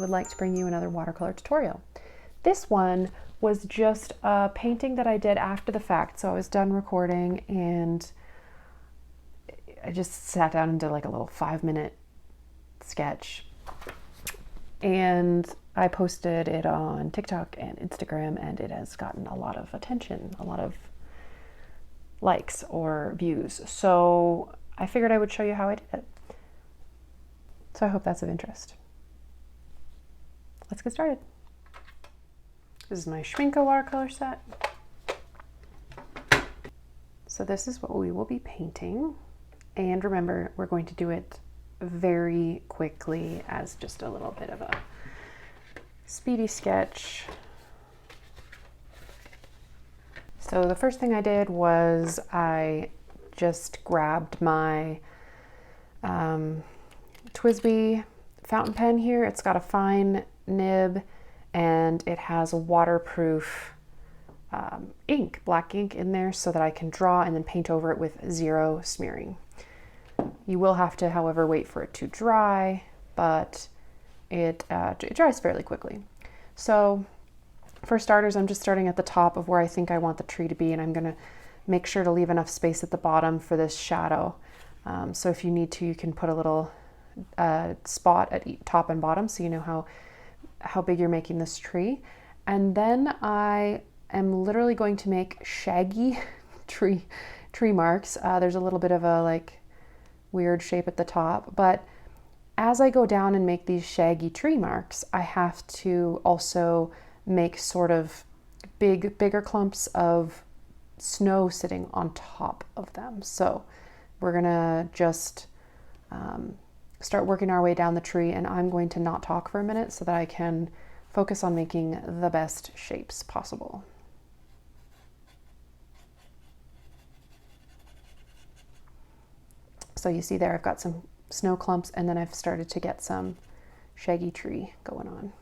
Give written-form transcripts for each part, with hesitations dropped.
would like to bring you another watercolor tutorial. This one was just a painting that I did after the fact. So I was done recording and I just sat down and did like a little 5-minute sketch. And I posted it on TikTok and Instagram, and it has gotten a lot of attention, a lot of likes or views. So I figured I would show you how I did it. So I hope that's of interest. Let's get started. This is my Schmincke watercolor set. So this is what we will be painting. And remember, we're going to do it very quickly as just a little bit of a speedy sketch. So the first thing I did was I just grabbed my TWSBI fountain pen here. It's got a fine nib and it has a waterproof ink, black ink in there so that I can draw and then paint over it with zero smearing. You will have to, however, wait for it to dry, but it dries fairly quickly. So for starters, I'm just starting at the top of where I think I want the tree to be, and I'm going to make sure to leave enough space at the bottom for this shadow. So if you need to, you can put a little spot at top and bottom so you know how big you're making this tree. And then I am literally going to make shaggy tree marks. There's a little bit of a like weird shape at the top, but as I go down and make these shaggy tree marks, I have to also make sort of bigger clumps of snow sitting on top of them. So we're gonna just start working our way down the tree, and I'm going to not talk for a minute so that I can focus on making the best shapes possible. So you see there, I've got some snow clumps, and then I've started to get some shaggy tree going on.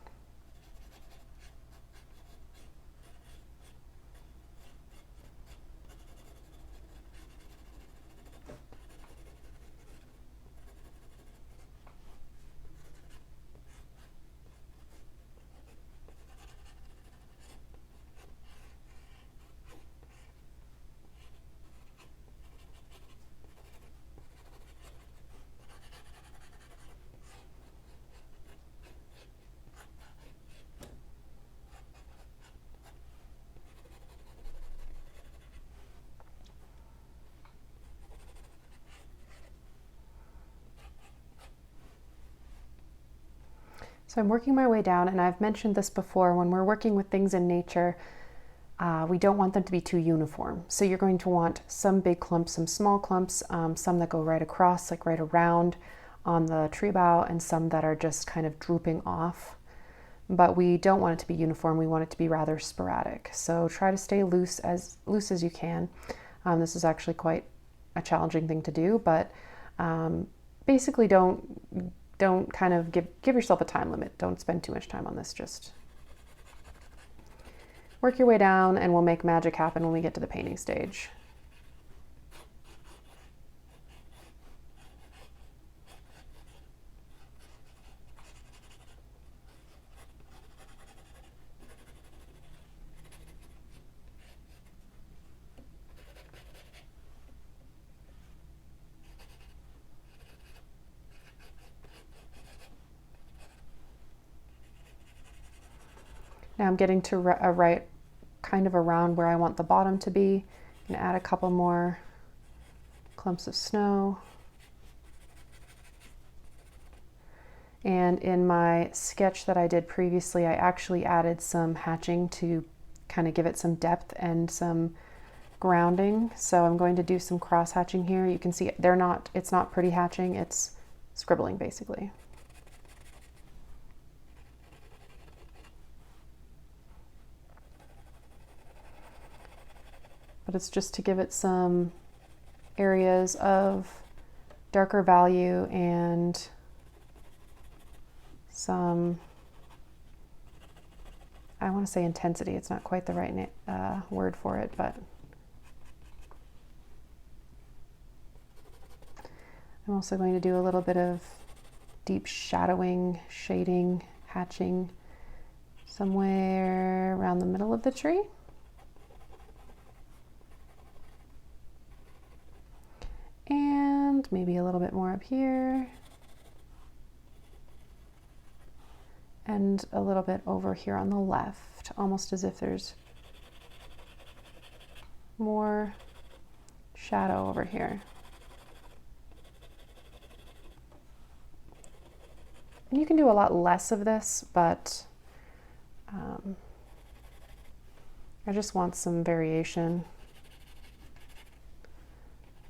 So I'm working my way down, and I've mentioned this before, when we're working with things in nature, we don't want them to be too uniform. So you're going to want some big clumps, some small clumps, some that go right across, like right around on the tree bough, and some that are just kind of drooping off. But we don't want it to be uniform. We want it to be rather sporadic. So try to stay loose as you can. This is actually quite a challenging thing to do, but basically don't kind of give yourself a time limit. Don't spend too much time on this. Just work your way down, and we'll make magic happen when we get to the painting stage. Now I'm getting to right kind of around where I want the bottom to be. I'm going to add a couple more clumps of snow. And in my sketch that I did previously, I actually added some hatching to kind of give it some depth and some grounding. So I'm going to do some cross hatching here. You can see it's not pretty hatching, it's scribbling basically. But it's just to give it some areas of darker value and some, I want to say intensity. It's not quite the right word for it, but I'm also going to do a little bit of deep shadowing, shading hatching somewhere around the middle of the tree. And maybe a little bit more up here. And a little bit over here on the left, almost as if there's more shadow over here. And you can do a lot less of this, but I just want some variation.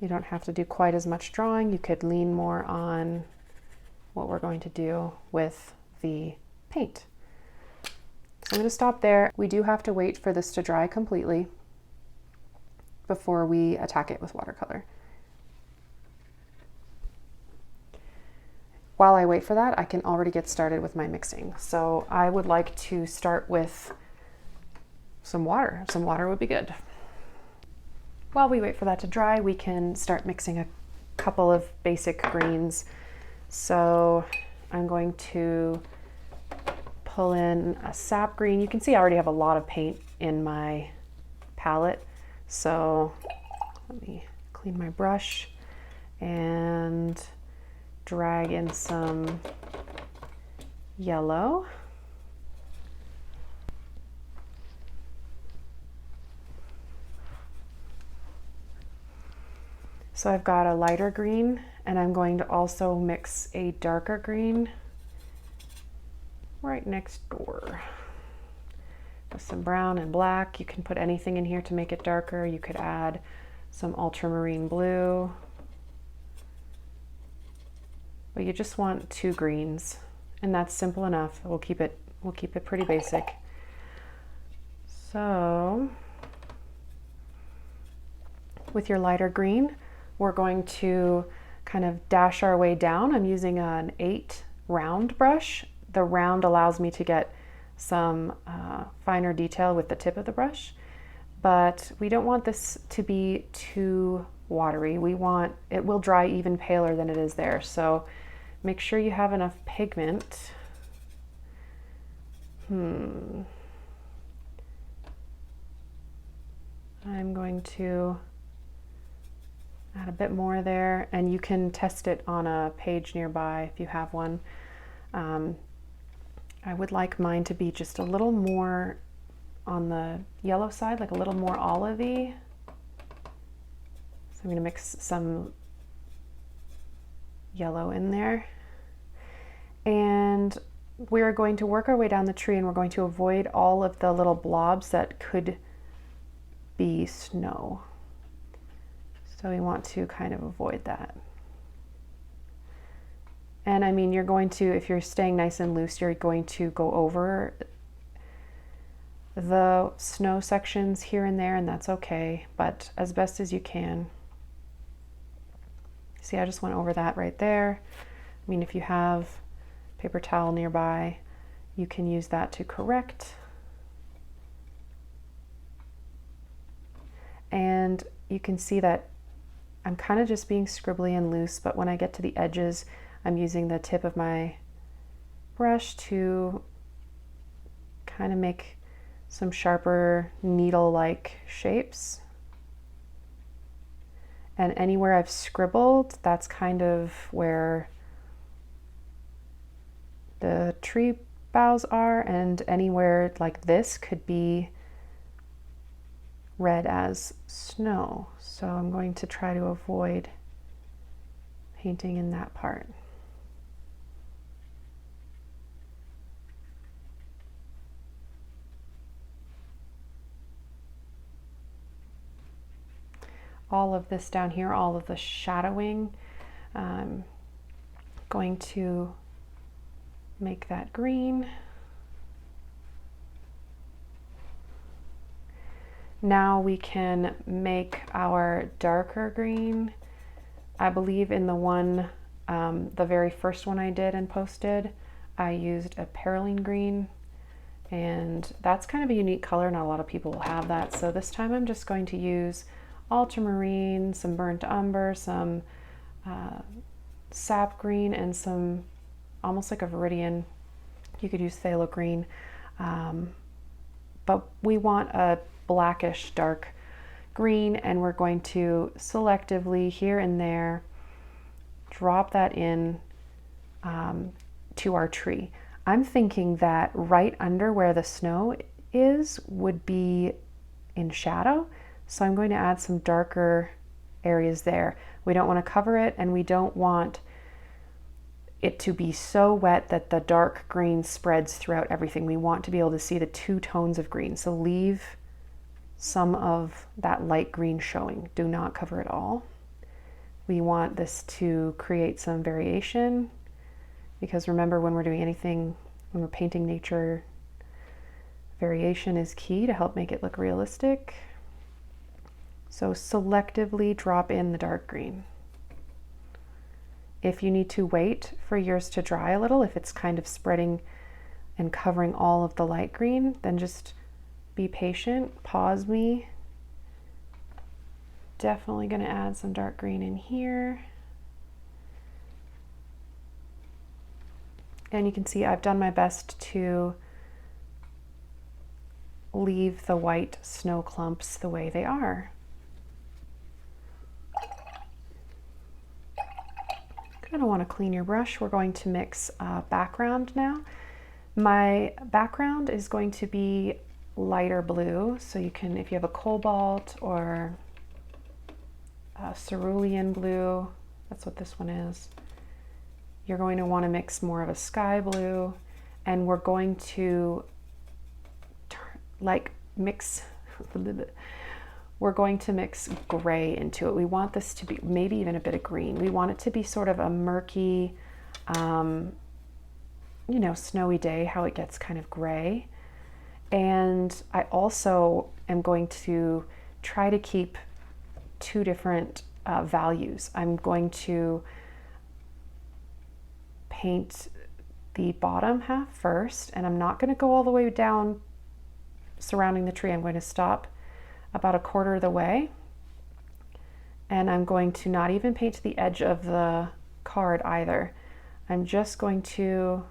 You don't have to do quite as much drawing. You could lean more on what we're going to do with the paint. So I'm going to stop there. We do have to wait for this to dry completely before we attack it with watercolor. While I wait for that, I can already get started with my mixing. So I would like to start with some water. Some water would be good. While we wait for that to dry, we can start mixing a couple of basic greens. So I'm going to pull in a sap green. You can see I already have a lot of paint in my palette. So let me clean my brush and drag in some yellow. So I've got a lighter green, and I'm going to also mix a darker green right next door with some brown and black. You can put anything in here to make it darker. You could add some ultramarine blue, but you just want two greens, and that's simple enough. We'll keep it pretty basic. So with your lighter green, we're going to kind of dash our way down. I'm using an 8 round brush. The round allows me to get some finer detail with the tip of the brush, but we don't want this to be too watery. It will dry even paler than it is there. So make sure you have enough pigment. I'm going to add a bit more there, and you can test it on a page nearby if you have one. I would like mine to be just a little more on the yellow side, like a little more olivey. So I'm going to mix some yellow in there. And we're going to work our way down the tree, and we're going to avoid all of the little blobs that could be snow. So we want to kind of avoid that. And I mean, you're going to, if you're staying nice and loose, you're going to go over the snow sections here and there, and that's okay, but as best as you can. See, I just went over that right there. I mean, if you have paper towel nearby, you can use that to correct. And you can see that I'm kind of just being scribbly and loose, but when I get to the edges, I'm using the tip of my brush to kind of make some sharper needle-like shapes. And anywhere I've scribbled, that's kind of where the tree boughs are, and anywhere like this could be read as snow. So I'm going to try to avoid painting in that part. All of this down here, all of the shadowing, going to make that green. Now we can make our darker green. I believe in the one, the very first one I did and posted, I used a perylene green, and that's kind of a unique color. Not a lot of people will have that. So this time I'm just going to use ultramarine, some burnt umber, some sap green, and some almost like a viridian You could use phthalo green, but we want a blackish dark green, and we're going to selectively here and there drop that in to our tree. I'm thinking that right under where the snow is would be in shadow, so I'm going to add some darker areas there. We don't want to cover it, and we don't want it to be so wet that the dark green spreads throughout everything. We want to be able to see the two tones of green, so leave some of that light green showing. Do not cover it all. We want this to create some variation, because remember, when we're doing anything, when we're painting nature, variation is key to help make it look realistic. So selectively drop in the dark green. If you need to wait for yours to dry a little, if it's kind of spreading and covering all of the light green, then just be patient, pause me. Definitely going to add some dark green in here. And you can see I've done my best to leave the white snow clumps the way they are. Kind of want to clean your brush. We're going to mix background now. My background is going to be lighter blue, so you can, if you have a cobalt or a cerulean blue, that's what this one is. You're going to want to mix more of a sky blue, and we're going to mix we're going to mix gray into it. We want this to be maybe even a bit of green. We want it to be sort of a murky, you know, snowy day, how it gets kind of gray. And I also am going to try to keep two different values. I'm going to paint the bottom half first, and I'm not going to go all the way down surrounding the tree. I'm going to stop about a quarter of the way, and I'm going to not even paint the edge of the card either. I'm just going to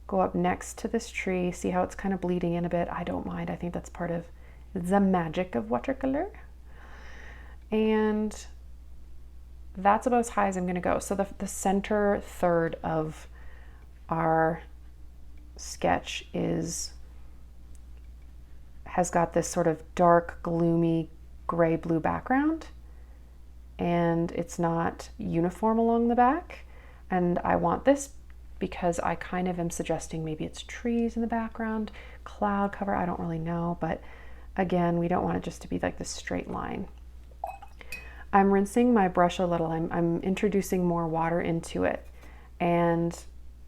go up next to this tree, see how it's kind of bleeding in a bit. I don't mind. I think that's part of the magic of watercolor. And that's about as high as I'm going to go. So the center third of our sketch has got this sort of dark, gloomy, gray-blue background, and it's not uniform along the back. And I want this because I kind of am suggesting maybe it's trees in the background, cloud cover, I don't really know, but again, we don't want it just to be like this straight line. I'm rinsing my brush a little. I'm introducing more water into it, and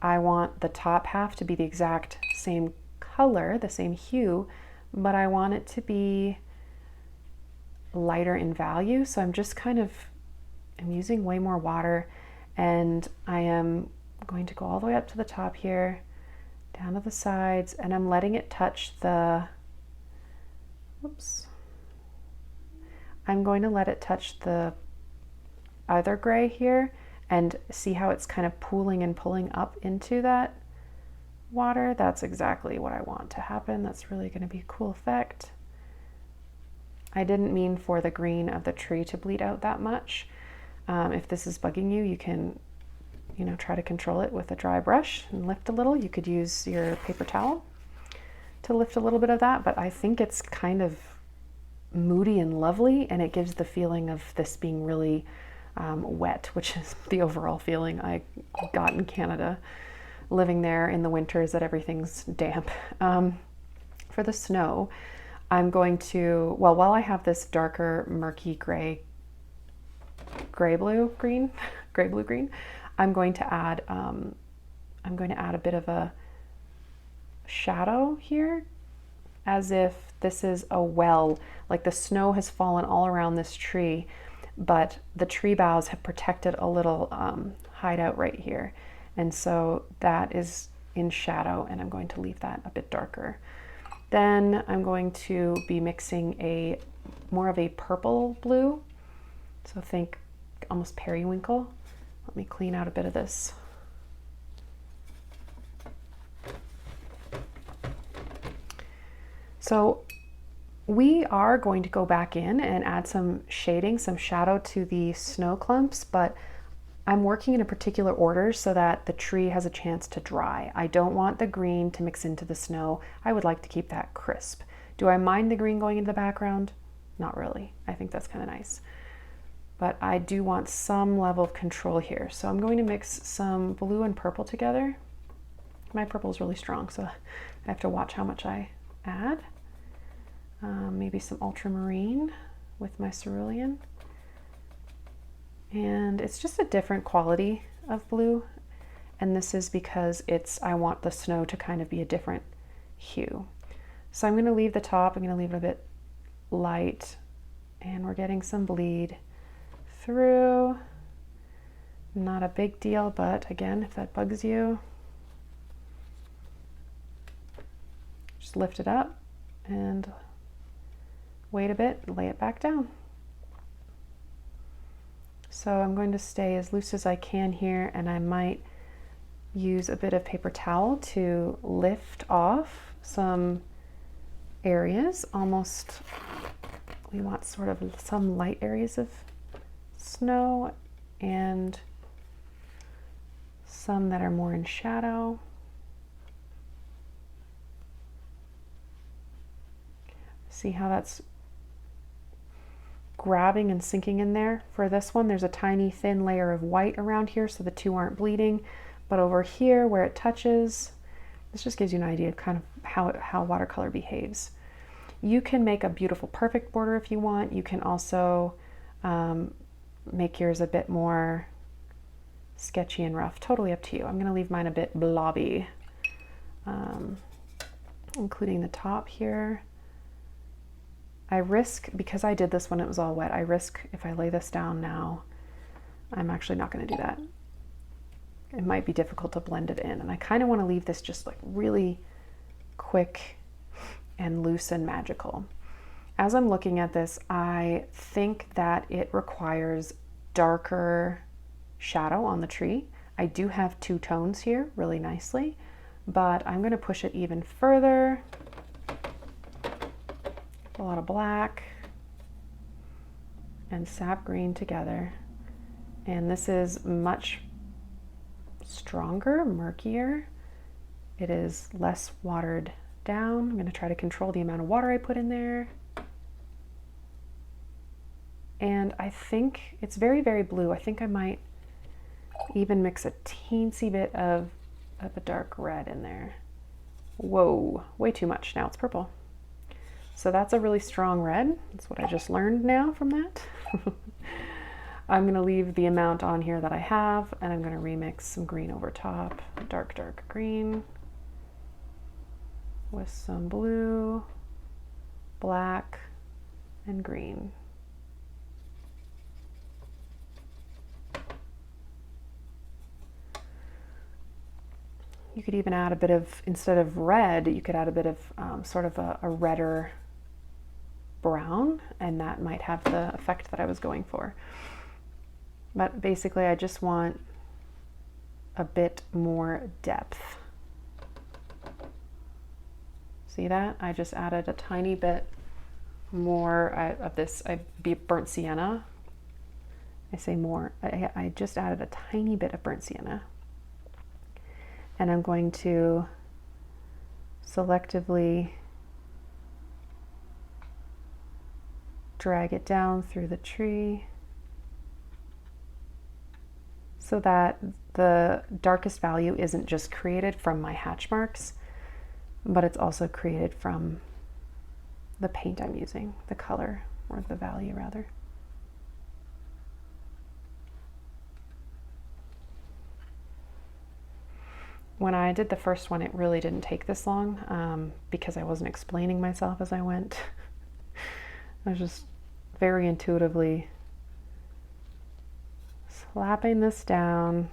I want the top half to be the exact same color, the same hue, but I want it to be lighter in value. So I'm just I'm using way more water, and I am going to go all the way up to the top here, down to the sides, and I'm letting it touch I'm going to let it touch the other gray here and see how it's kind of pooling and pulling up into that water. That's exactly what I want to happen. That's really going to be a cool effect. I didn't mean for the green of the tree to bleed out that much. If this is bugging you, you can, you know, try to control it with a dry brush and lift a little. You could use your paper towel to lift a little bit of that, but I think it's kind of moody and lovely, and it gives the feeling of this being really wet, which is the overall feeling I got in Canada living there in the winters, that everything's damp. For the snow, I'm going to, well, while I have this darker murky gray-blue green, I'm going to add a bit of a shadow here, as if this is a well, like the snow has fallen all around this tree, but the tree boughs have protected a little hideout right here. And so that is in shadow, and I'm going to leave that a bit darker. Then I'm going to be mixing more of a purple blue. So think almost periwinkle. Let me clean out a bit of this. So we are going to go back in and add some shading, some shadow to the snow clumps, but I'm working in a particular order so that the tree has a chance to dry. I don't want the green to mix into the snow. I would like to keep that crisp. Do I mind the green going into the background? Not really. I think that's kind of nice. But I do want some level of control here. So I'm going to mix some blue and purple together. My purple is really strong, so I have to watch how much I add. Maybe some ultramarine with my cerulean. And it's just a different quality of blue. And this is because I want the snow to kind of be a different hue. So I'm gonna leave the top, I'm gonna leave it a bit light, and we're getting some bleed through. Not a big deal, but again, if that bugs you, just lift it up and wait a bit, lay it back down. So I'm going to stay as loose as I can here, and I might use a bit of paper towel to lift off some areas. Almost, we want sort of some light areas of snow and some that are more in shadow. See how that's grabbing and sinking in there. For this one, there's a tiny thin layer of white around here so the two aren't bleeding, but over here where it touches, this just gives you an idea of kind of how watercolor behaves. You can make a beautiful perfect border if you want. You can also make yours a bit more sketchy and rough, totally up to you. I'm gonna leave mine a bit blobby, including the top here. I risk, because I did this when it was all wet, I risk if I lay this down now, I'm actually not going to do that. It might be difficult to blend it in, and I kind of want to leave this just like really quick and loose and magical. As I'm looking at this, I think that it requires darker shadow on the tree. I do have two tones here really nicely, but I'm going to push it even further. A lot of black and sap green together, and this is much stronger, murkier. It is less watered down. I'm going to try to control the amount of water I put in there, and I think it's very, very blue. I think I might even mix a teensy bit of a dark red in there. Whoa, way too much. Now it's purple. So that's a really strong red. That's what I just learned now from that. I'm going to leave the amount on here that I have, and I'm going to remix some green over top, dark, dark green with some blue, black, and green. You could even add a bit of, instead of red, you could add a bit of sort of a redder brown, and that might have the effect that I was going for. But basically I just want a bit more depth. See that? I just added a tiny bit more of this burnt sienna. I say more, I just added a tiny bit of burnt sienna. And I'm going to selectively drag it down through the tree so that the darkest value isn't just created from my hatch marks, but it's also created from the paint I'm using, the color, or the value rather. When I did the first one, it really didn't take this long because I wasn't explaining myself as I went. I was just very intuitively slapping this down,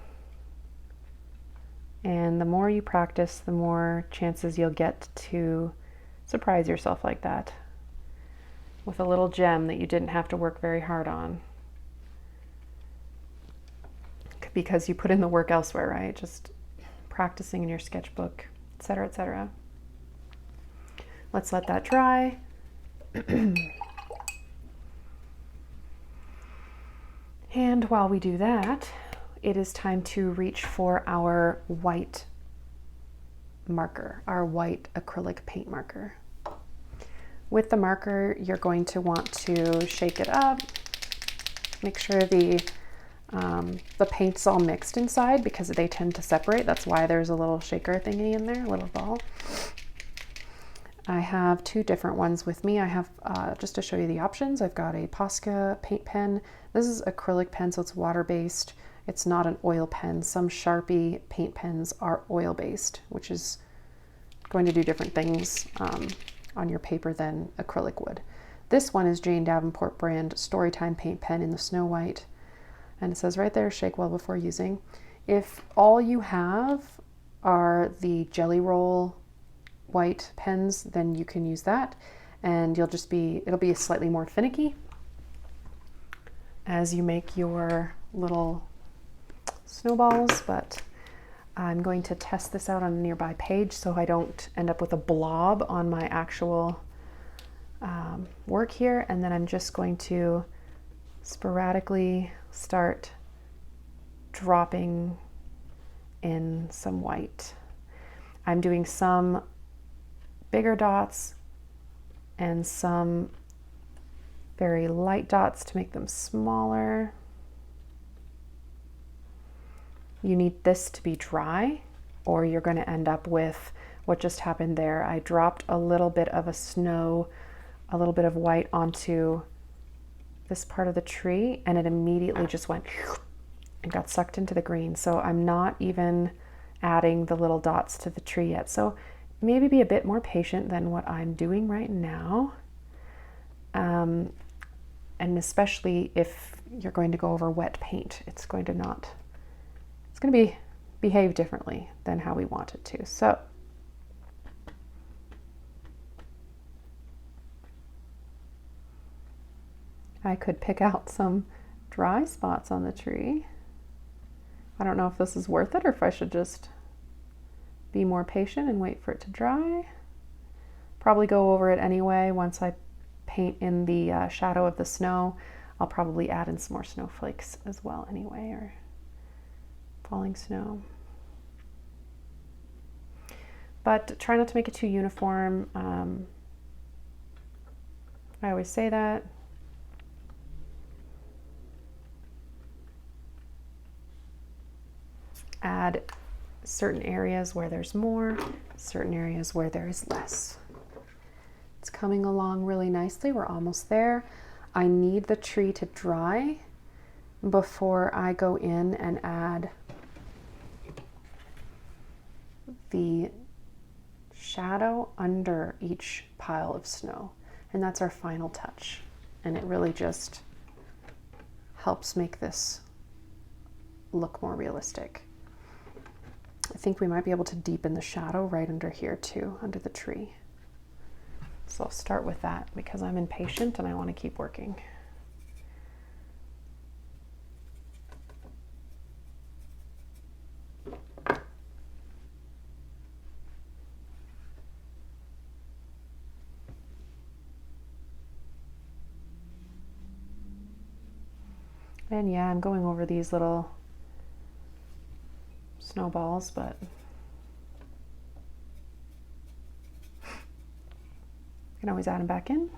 and the more you practice, the more chances you'll get to surprise yourself like that with a little gem that you didn't have to work very hard on because you put in the work elsewhere, right? Just practicing in your sketchbook, etc., etc. Let's let that dry. And while we do that, it is time to reach for our white marker, our white acrylic paint marker. With the marker, you're going to want to shake it up, make sure the paint's all mixed inside because they tend to separate. That's why there's a little shaker thingy in there, a little ball. I have two different ones with me. I have, just to show you the options, I've got a Posca paint pen. This is acrylic pen, so it's water-based. It's not an oil pen. Some Sharpie paint pens are oil-based, which is going to do different things on your paper than acrylic would. This one is Jane Davenport brand Storytime paint pen in the Snow White. And it says right there, shake well before using. If all you have are the Jelly Roll white pens, then you can use that, and it'll be slightly more finicky as you make your little snowballs. But I'm going to test this out on a nearby page so I don't end up with a blob on my actual work here. And then I'm just going to sporadically start dropping in some white. I'm doing some bigger dots and some very light dots to make them smaller. You need this to be dry or you're going to end up with what just happened there. I dropped a little bit of a little bit of white onto this part of the tree, and it immediately just went and got sucked into the green. So I'm not even adding the little dots to the tree yet. So maybe be a bit more patient than what I'm doing right now. And especially if you're going to go over wet paint, it's going to behave differently than how we want it to. So I could pick out some dry spots on the tree. I don't know if this is worth it or if I should just be more patient and wait for it to dry. Probably go over it anyway. Once I paint in the shadow of the snow, I'll probably add in some more snowflakes as well anyway, or falling snow. But try not to make it too uniform. I always say that. Add certain areas where there's more, certain areas where there is less. It's coming along really nicely. We're almost there. I need the tree to dry before I go in and add the shadow under each pile of snow. And that's our final touch. And it really just helps make this look more realistic. I think we might be able to deepen the shadow right under here too, under the tree. So I'll start with that because I'm impatient and I want to keep working. And yeah, I'm going over these little snowballs, but you can always add them back in.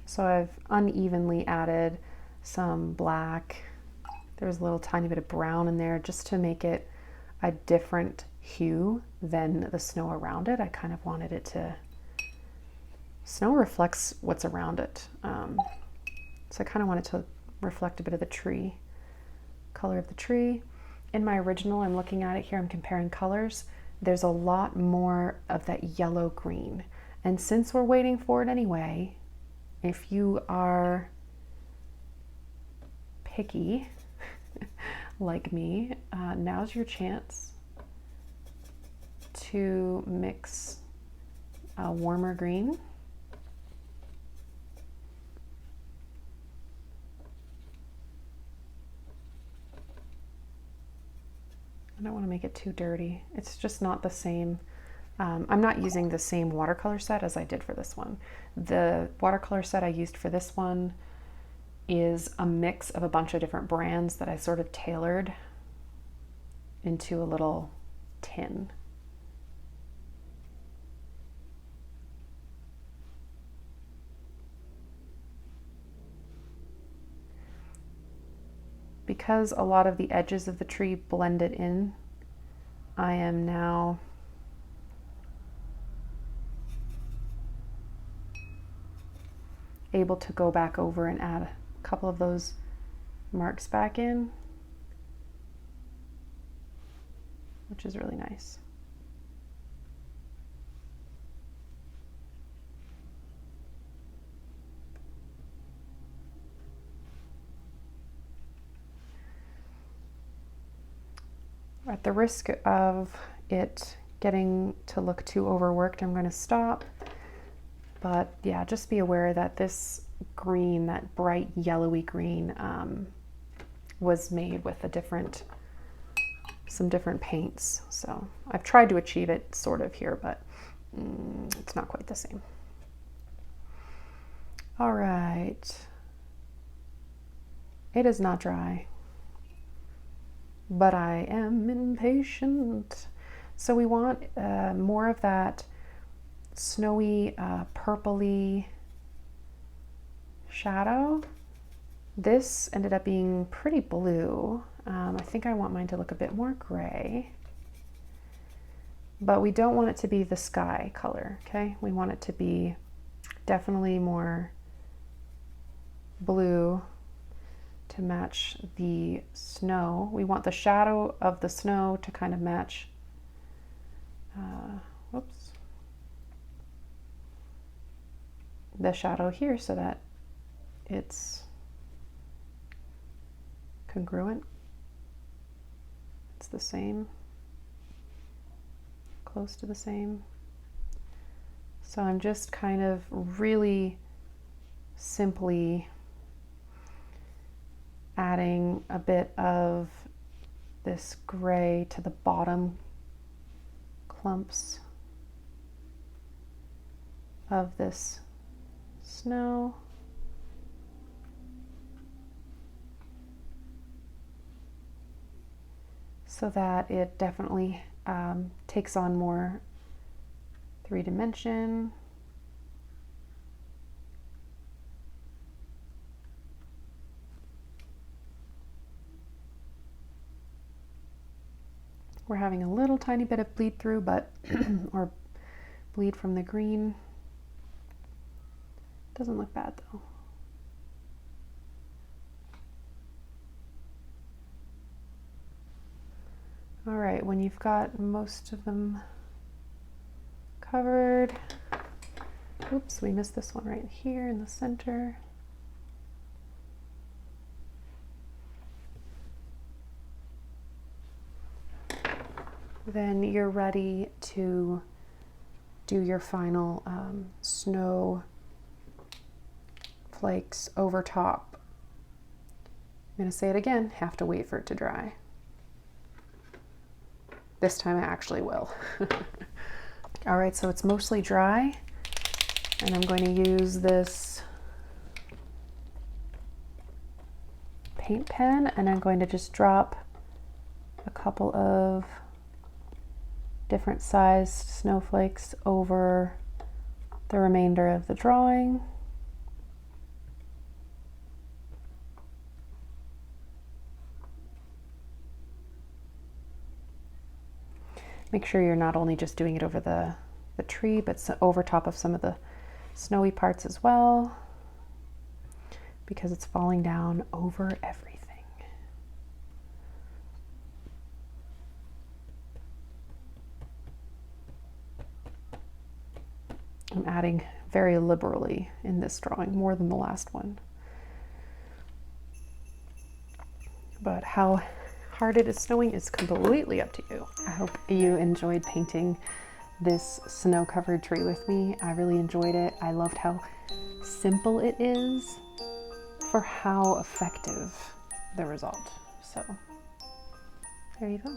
So I've unevenly added some black. There's a little tiny bit of brown in there just to make it a different hue than the snow around it. I kind of wanted it to, snow reflects what's around it. So I kind of wanted to reflect a bit of the tree, color of the tree. In my original, I'm looking at it here, I'm comparing colors. There's a lot more of that yellow green. And since we're waiting for it anyway, if you are picky like me, now's your chance to mix a warmer green I don't want to make it too dirty. It's just not the same. I'm not using the same watercolor set as I did for this one. The watercolor set I used for this one is a mix of a bunch of different brands that I sort of tailored into a little tin. Because a lot of the edges of the tree blended in, I am now able to go back over and add a couple of those marks back in, which is really nice. At the risk of it getting to look too overworked, I'm going to stop. But yeah, just be aware that this green, that bright yellowy green, was made with some different paints. So I've tried to achieve it sort of here, but it's not quite the same. All right. It is not dry, but I am impatient. So we want more of that snowy, purpley shadow. This ended up being pretty blue. I think I want mine to look a bit more gray, but we don't want it to be the sky color, okay? We want it to be definitely more blue to match the snow. We want the shadow of the snow to kind of match, whoops, the shadow here so that it's congruent. It's the same, close to the same. So I'm just kind of really simply adding a bit of this gray to the bottom clumps of this snow. So that it definitely takes on more 3-dimension. We're having a little tiny bit of bleed through, but or bleed from the green. Doesn't look bad though. All right, when you've got most of them covered, oops, we missed this one right here in the center. Then you're ready to do your final snow flakes over top. I'm going to say it again, have to wait for it to dry. This time I actually will. All right, so it's mostly dry, and I'm going to use this paint pen, and I'm going to just drop a couple of different sized snowflakes over the remainder of the drawing. Make sure you're not only just doing it over the tree, but over top of some of the snowy parts as well, because it's falling down over everything. I'm adding very liberally in this drawing, more than the last one. But how hard it is snowing is completely up to you. I hope you enjoyed painting this snow-covered tree with me. I really enjoyed it. I loved how simple it is for how effective the result. So there you go.